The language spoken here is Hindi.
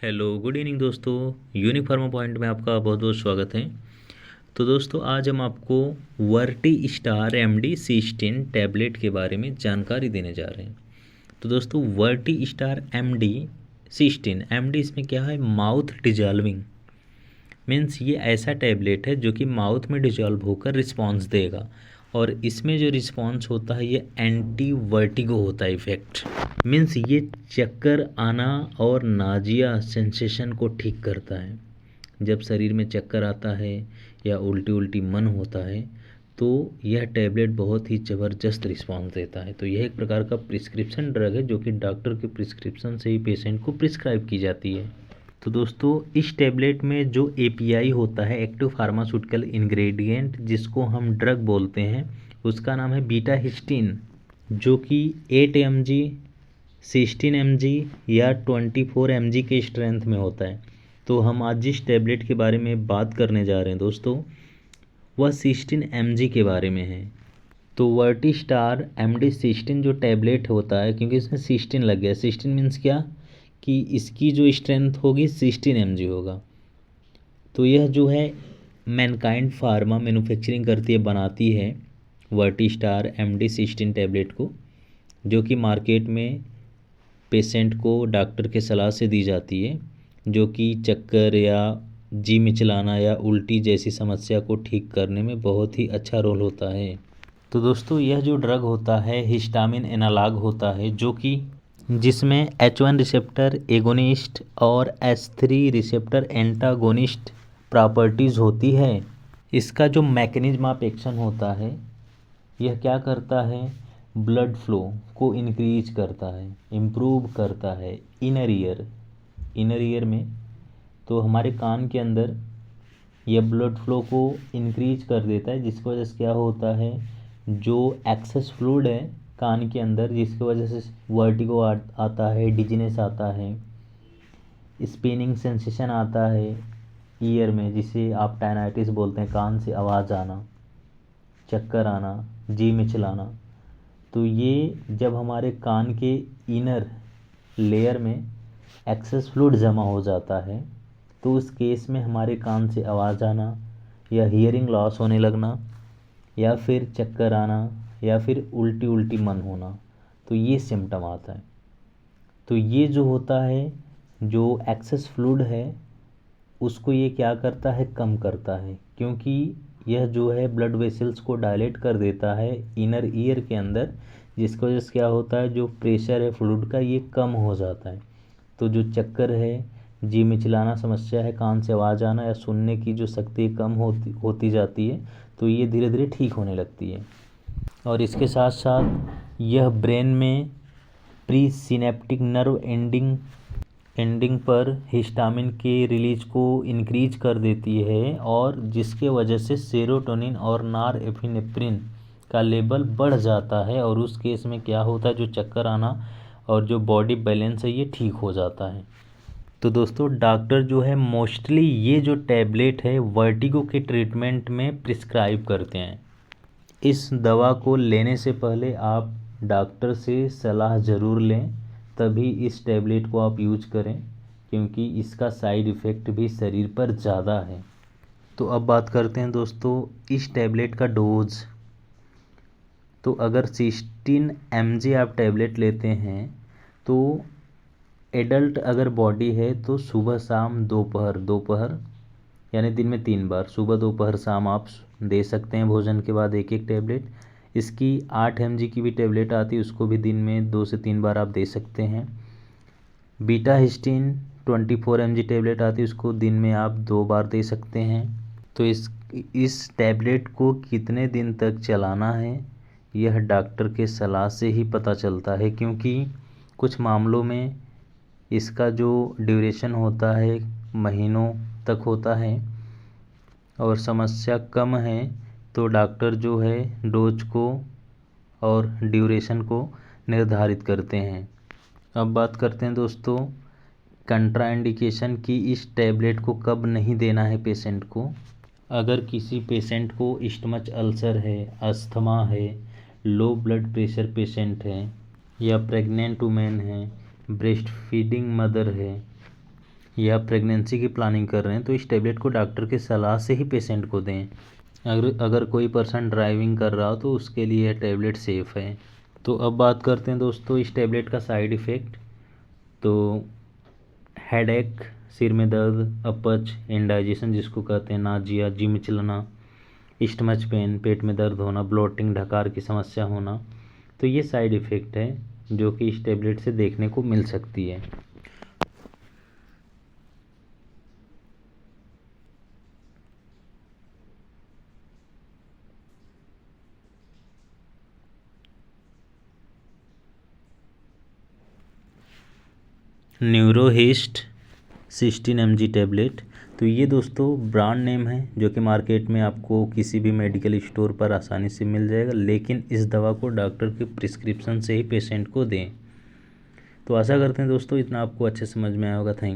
हेलो गुड इवनिंग दोस्तों। यूनिफॉर्म पॉइंट में आपका बहुत बहुत स्वागत है। तो दोस्तों आज हम आपको Varti star MD cysteine tablet के बारे में जानकारी देने जा रहे हैं। तो दोस्तों Varti star MD cysteine MD इसमें क्या है, माउथ डिजॉल्विंग मीन्स ये ऐसा टैबलेट है जो कि माउथ में डिजॉल्व होकर रिस्पॉन्स देगा और इसमें जो रिस्पॉन्स होता है ये एंटी वर्टिगो होता है इफेक्ट। मीन्स ये चक्कर आना और नाजिया सेंसेशन को ठीक करता है। जब शरीर में चक्कर आता है या उल्टी उल्टी मन होता है तो यह टैबलेट बहुत ही ज़बरदस्त रिस्पॉन्स देता है। तो यह एक प्रकार का प्रिस्क्रिप्शन ड्रग है जो कि डॉक्टर के प्रिस्क्रिप्शन से ही पेशेंट को प्रिस्क्राइब की जाती है। तो दोस्तों इस टैबलेट में जो API होता है, एक्टिव फार्मास्यूटिकल इंग्रेडिएंट, जिसको हम ड्रग बोलते हैं, उसका नाम है बीटा हिस्टीन, जो कि 8 mg 16 mg या 24 mg के स्ट्रेंथ में होता है। तो हम आज जिस टैबलेट के बारे में बात करने जा रहे हैं दोस्तों वह 16 mg के बारे में है। तो वर्टी स्टार MD सिस्टीन जो टैबलेट होता है, क्योंकि इसमें 16 लग गया, 16 मीन्स क्या कि इसकी जो स्ट्रेंथ होगी 16 mg होगा। तो यह जो है मैनकाइंड फार्मा मैन्युफैक्चरिंग करती है, बनाती है Varti star MD cysteine tablet को, जो कि मार्केट में पेशेंट को डॉक्टर के सलाह से दी जाती है, जो कि चक्कर या जी मिचलाना या उल्टी जैसी समस्या को ठीक करने में बहुत ही अच्छा रोल होता है। तो दोस्तों यह जो ड्रग होता है हिस्टामिन एनालॉग होता है, जो कि जिसमें H1 रिसेप्टर एगोनिस्ट और H3 रिसेप्टर एंटागोनिस्ट प्रॉपर्टीज़ होती है। इसका जो मैकेनिज्म ऑफ एक्शन होता है, यह क्या करता है, ब्लड फ्लो को इंक्रीज करता है, इम्प्रूव करता है इनर ईयर में। तो हमारे कान के अंदर यह ब्लड फ्लो को इंक्रीज कर देता है, जिसकी वजह से क्या होता है, जो एक्सेस फ्लूइड है कान के अंदर, जिसकी वजह से वर्टिगो आता है, डिजीनेस आता है, स्पिनिंग सेंसेशन आता है ईयर में, जिसे आप टाइनाइटिस बोलते हैं, कान से आवाज़ आना, चक्कर आना, जी मिचलाना। तो ये जब हमारे कान के इनर लेयर में एक्सेस फ्लूइड जमा हो जाता है तो उस केस में हमारे कान से आवाज़ आना या हियरिंग लॉस होने लगना या फिर चक्कर आना या फिर उल्टी उल्टी मन होना, तो ये सिम्टम आता है। तो ये जो होता है, जो एक्सेस फ्लूइड है उसको ये क्या करता है, कम करता है, क्योंकि यह जो है ब्लड वेसल्स को डायलेट कर देता है इनर ईयर के अंदर, जिसकी वजह से क्या होता है, जो प्रेशर है फ्लूइड का ये कम हो जाता है। तो जो चक्कर है, जी मिचलाना समस्या है, कान से आवाज़ आना या सुनने की जो शक्ति कम होती जाती है, तो ये धीरे धीरे ठीक होने लगती है। और इसके साथ साथ यह ब्रेन में प्री सिनेप्टिक नर्व एंडिंग पर हिस्टामिन के रिलीज को इंक्रीज कर देती है, और जिसके वजह से सेरोटोनिन और नॉरएपिनेफ्रिन का लेवल बढ़ जाता है, और उस केस में क्या होता है, जो चक्कर आना और जो बॉडी बैलेंस है ये ठीक हो जाता है। तो दोस्तों डॉक्टर जो है मोस्टली ये जो टैबलेट है वर्टिगो के ट्रीटमेंट में प्रिस्क्राइब करते हैं। इस दवा को लेने से पहले आप डॉक्टर से सलाह ज़रूर लें, तभी इस टैबलेट को आप यूज करें, क्योंकि इसका साइड इफ़ेक्ट भी शरीर पर ज़्यादा है। तो अब बात करते हैं दोस्तों इस टैबलेट का डोज। तो अगर 16 mg आप टैबलेट लेते हैं तो एडल्ट अगर बॉडी है तो सुबह शाम दोपहर यानी दिन में 3 बार, सुबह दोपहर शाम आप दे सकते हैं भोजन के बाद एक एक टैबलेट। इसकी 8 mg की भी टैबलेट आती है, उसको भी दिन में 2 से 3 बार आप दे सकते हैं। बीटा हिस्टीन 24 mg टैबलेट आती है, उसको दिन में आप 2 बार दे सकते हैं। तो इस टैबलेट को कितने दिन तक चलाना है यह डॉक्टर के सलाह से ही पता चलता है, क्योंकि कुछ मामलों में इसका जो ड्यूरेशन होता है महीनों तक होता है, और समस्या कम है तो डॉक्टर जो है डोज को और ड्यूरेशन को निर्धारित करते हैं। अब बात करते हैं दोस्तों कंट्राइंडिकेशन की, इस टैबलेट को कब नहीं देना है पेशेंट को। अगर किसी पेशेंट को स्टमच अल्सर है, अस्थमा है, लो ब्लड प्रेशर पेशेंट है, या प्रेग्नेंट वुमेन है, ब्रेस्ट फीडिंग मदर है, या प्रेगनेंसी की प्लानिंग कर रहे हैं तो इस टैबलेट को डॉक्टर की सलाह से ही पेशेंट को दें। अगर कोई पर्सन ड्राइविंग कर रहा हो तो उसके लिए यह टैबलेट सेफ़ है। तो अब बात करते हैं दोस्तों इस टैबलेट का साइड इफ़ेक्ट। तो हेडेक, सिर में दर्द, अपच, इंडाइजेशन जिसको कहते हैं, नाजिया, जी मिचलना, स्टमच पेन, पेट में दर्द होना, ब्लोटिंग, ढकार की समस्या होना, तो ये साइड इफ़ेक्ट है जो कि इस टैबलेट से देखने को मिल सकती है। न्यूरोहिस्ट 16 mg टैबलेट, तो ये दोस्तों ब्रांड नेम है जो कि मार्केट में आपको किसी भी मेडिकल स्टोर पर आसानी से मिल जाएगा, लेकिन इस दवा को डॉक्टर के प्रिस्क्रिप्शन से ही पेशेंट को दें। तो आशा करते हैं दोस्तों इतना आपको अच्छे समझ में आया होगा। थैंक